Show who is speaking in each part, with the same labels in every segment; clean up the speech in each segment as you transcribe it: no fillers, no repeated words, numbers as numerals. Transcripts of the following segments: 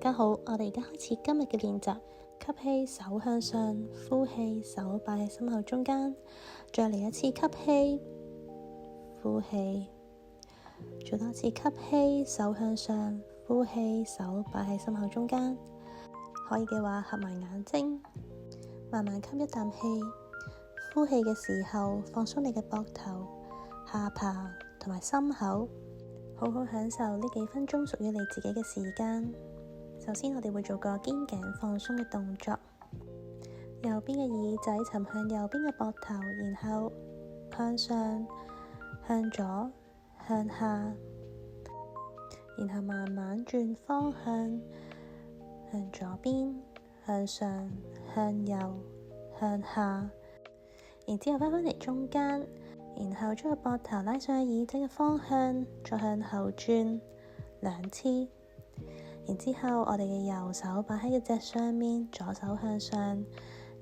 Speaker 1: 家好，我哋而家開始今日嘅練習。吸氣，手向上，呼氣，手擺喺心口中間。再嚟一次吸氣，呼氣，做多次吸氣，手向上，呼氣，手擺喺心口中間。可以嘅話，合埋眼睛，慢慢吸一啖氣。呼氣嘅時候，放鬆你嘅膊頭、下巴同埋心口，好好享受呢幾分鐘屬於你自己嘅時間。首先，我哋會做個肩頸放鬆嘅動作，右邊嘅耳仔沉向右邊嘅膊頭，然後向上、向左、向下，然後慢慢轉方向，向左邊、向上、向右、向下，然之後翻返嚟中間，然後將個膊頭拉上去耳仔嘅方向，再向後轉2次。然之後，我哋嘅右手擺喺個脊上面，左手向上，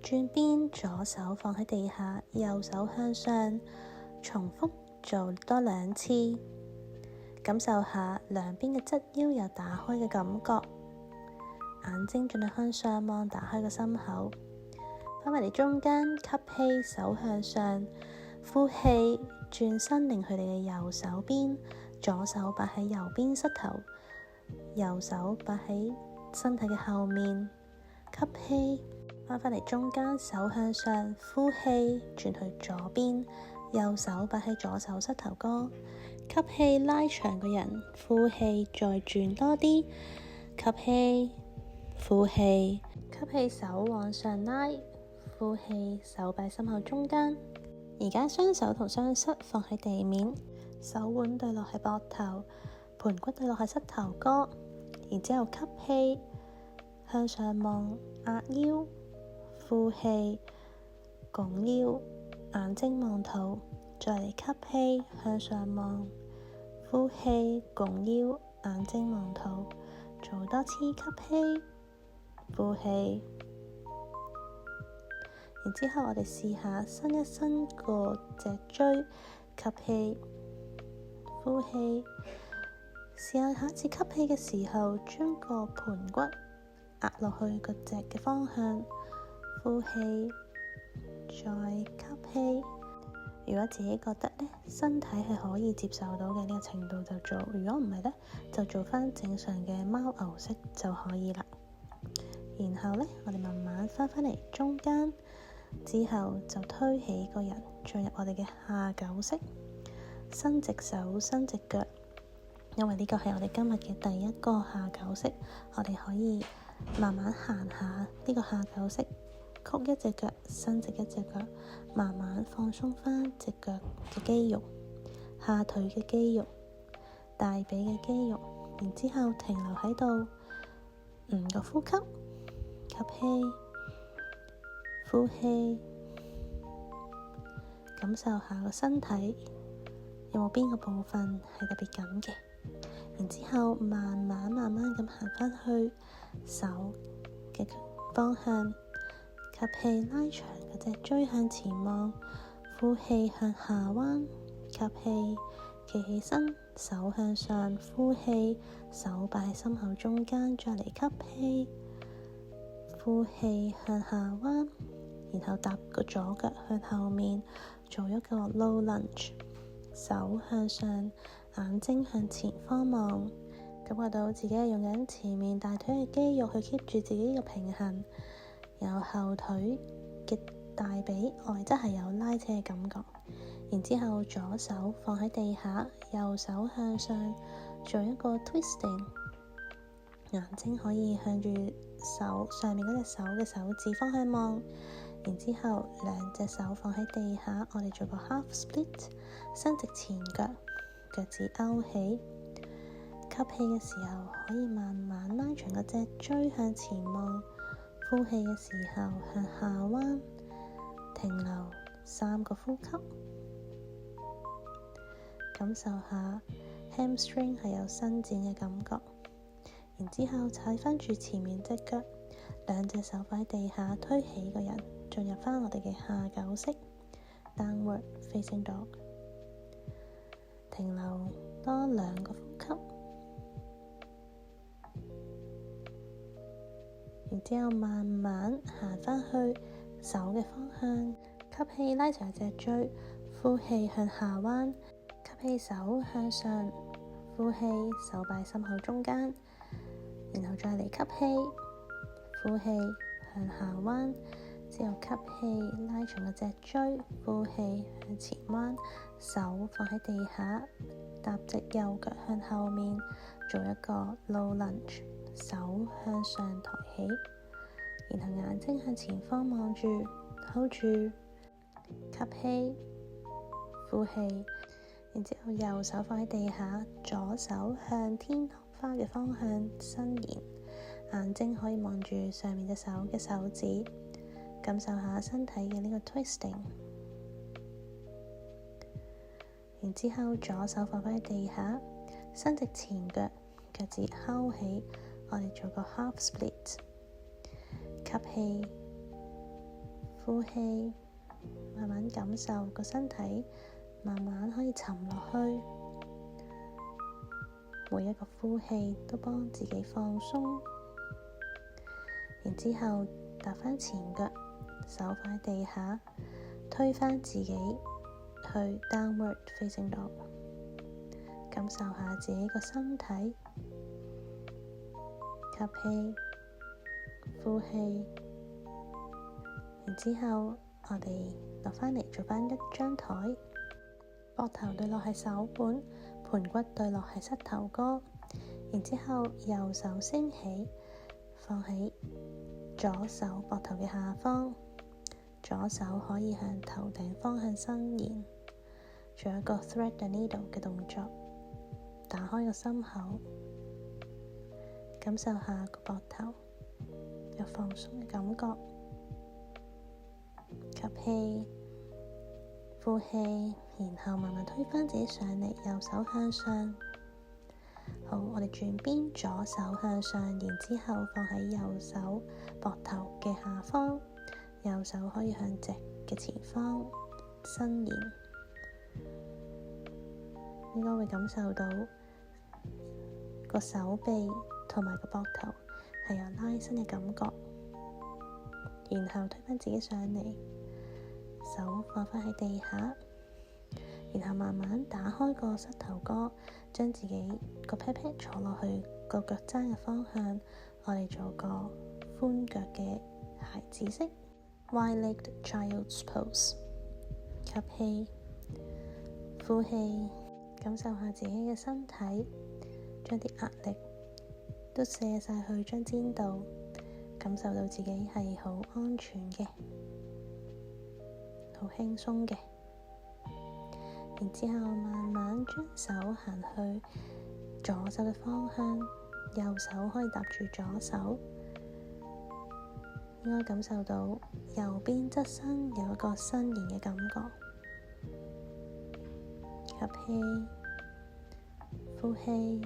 Speaker 1: 轉邊，左手放喺地下，右手向上，重複做多2次，感受下兩邊嘅側腰有打開嘅感覺，眼睛盡量向上望，打開個心口，翻埋嚟中間，吸氣，手向上，呼氣，轉身擰去你嘅右手邊，左手擺喺右邊膝頭，右手擺喺身體嘅後面，吸氣，翻返嚟中間，手向上，呼氣，轉去左邊，右手擺喺左手膝頭哥，吸氣，拉長個人，呼氣，再轉多啲，吸氣，呼氣，吸氣，手往上拉，呼氣，手擺心口中間。而家雙手同雙膝放喺地面，手腕對落喺膊頭，盤骨對落喺膝頭哥，然之後吸氣，向上望，壓腰，呼氣，拱腰，眼睛望肚，再嚟吸氣，向上望，呼氣，拱腰，眼睛望肚，做多次吸氣，呼氣。然之後我哋試下伸一伸個脊椎，吸氣，呼氣。試下下一次吸氣嘅時候，將個盤骨壓落去個脊嘅方向，呼氣，再吸氣。如果自己覺得身體係可以接受到嘅呢個程度就做，如果唔係就做翻正常嘅貓牛式就可以啦。然後我哋慢慢翻返嚟中間，之後就推起個人進入我哋嘅下狗式，伸直手，伸直腳。因為呢個係我哋今日嘅第一個下狗式，我哋可以慢慢行下呢個下狗式，曲一隻腳，伸直一隻腳，慢慢放鬆翻隻腳嘅肌肉、下腿嘅肌肉、大髀嘅肌肉，然之後停留喺度5個呼吸，吸氣，呼氣，感受下個身體有冇邊個部分係特別緊嘅。然之後慢慢咁行返去手嘅方向，吸氣，拉長嗰隻椎向前望，呼氣，向下彎，吸氣，企起身，手向上，呼氣，手擺喺心口中間，再嚟吸氣，呼氣，向下彎，然後搭個左腳向後面做一個 low lunge， 手向上，眼睛向前方望，感覺到自己係用緊前面大腿嘅肌肉去 keep 住自己嘅平衡，由後腿嘅大髀外側係有拉扯嘅感覺。然之後左手放喺地下，右手向上做一個 twisting， 眼睛可以向住手上面嗰隻手嘅手指方向望。然之後兩隻手放喺地下，我哋做個 half split， 伸直前腳，腳趾勾起。吸氣嘅時候可以慢慢拉長個脊椎向前望，呼氣嘅時候向下彎，停留3個呼吸，感受下 hamstring 係有伸展嘅感覺。然之後踩翻住前面隻腳，兩隻手放喺地下，推起個人進入翻我哋嘅下狗式 downward facing dog， 停留多2個呼吸。然之後慢慢行返去手嘅方向，吸氣拉長脊椎，呼氣向下彎，吸氣手向上，呼氣手擺心口中間，然後再嚟吸氣，呼氣向下彎，之後吸氣拉長個脊椎，呼氣向前彎，手放喺地下，踏直右腳向後面，做一個 low lunge，手向上抬起，然後眼睛向前方望住 ，hold 住，吸氣，呼氣，然之後右手放喺地下，左手向天花嘅方向伸延，眼睛可以望住上面隻手嘅手指，感受下身體嘅呢個 twisting。然之後左手放返喺地下，伸直前腳，腳趾摳起，我哋做個 half split。吸氣，呼氣，慢慢感受個身體，慢慢可以沉落去。每一個呼氣都幫自己放鬆。然之後踏返前腳，手放喺地下，推返自己去 downward facing dog， 感受下自己個身體。吸氣，呼氣，然之後我哋落返嚟做返一張台，膊頭對落係手腕，盤骨對落係膝頭哥，然之後右手升起，放喺左手膊頭嘅下方，左手可以向頭頂方向伸延，做一個 thread the needle 嘅動作，打開個心口，感受下個膊頭有放鬆嘅感覺。吸氣，呼氣，然後慢慢推返自己上嚟，右手向上。好，我哋轉邊，左手向上，然之後放喺右手膊頭嘅下方，右手可以向直嘅前方伸延，應該會感受到個手臂同埋個膊頭係有拉伸嘅感覺。然後推返自己上嚟，手放返喺地下，然後慢慢打開個膝頭哥，將自己個 pat pat 坐落去個腳踭嘅方向，我哋做個寬腳嘅孩子式 wide-legged child's pose。吸氣，呼氣，感受下自己嘅身體，將啲壓力都卸晒去張氈度，感受到自己係好安全嘅，好輕鬆嘅。然之後慢慢將手行去左手嘅方向，右手可以搭住左手，應該感受到右邊側身有一個伸延嘅感覺。吸氣，呼氣，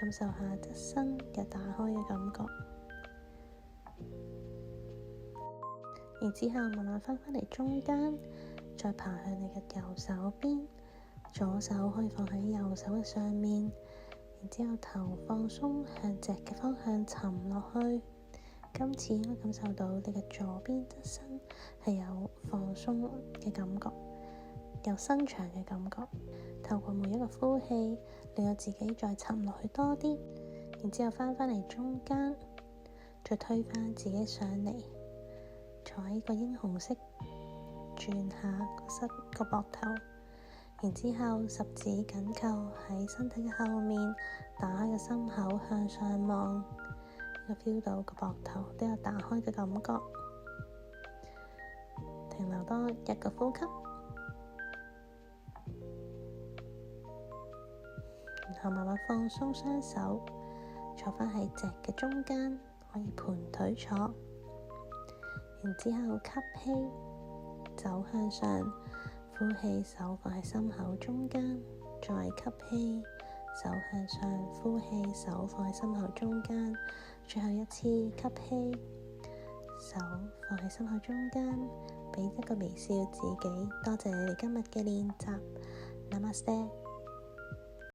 Speaker 1: 感受下側身嘅打開嘅感覺。然之後慢慢翻返嚟中間，再爬向你嘅右手邊，左手可以放喺右手嘅上面，然之後頭放鬆向直嘅方向沉落去。今次應該感受到你嘅左邊側身係有放鬆嘅感覺，有伸長嘅感覺。透過每一個呼氣，令到自己再沉落去多啲，然之後翻返嚟中間，再推返自己上嚟，坐喺個英雄式，轉下個膊頭，然之後十指緊扣喺身體嘅後面，打開個心口向上望，應該 feel 到個膊頭都有打開嘅感覺。停留多一個呼吸，然後慢慢放鬆雙手，坐返喺直嘅中間，可以盤腿坐。然之後吸氣，走向上，呼氣，手放喺心口中間，再吸氣，手向上，呼氣，手放喺心口中間，最後一次吸氣，手放喺心口中間，俾一個微笑自己。多謝你哋今日嘅練習，Namaste。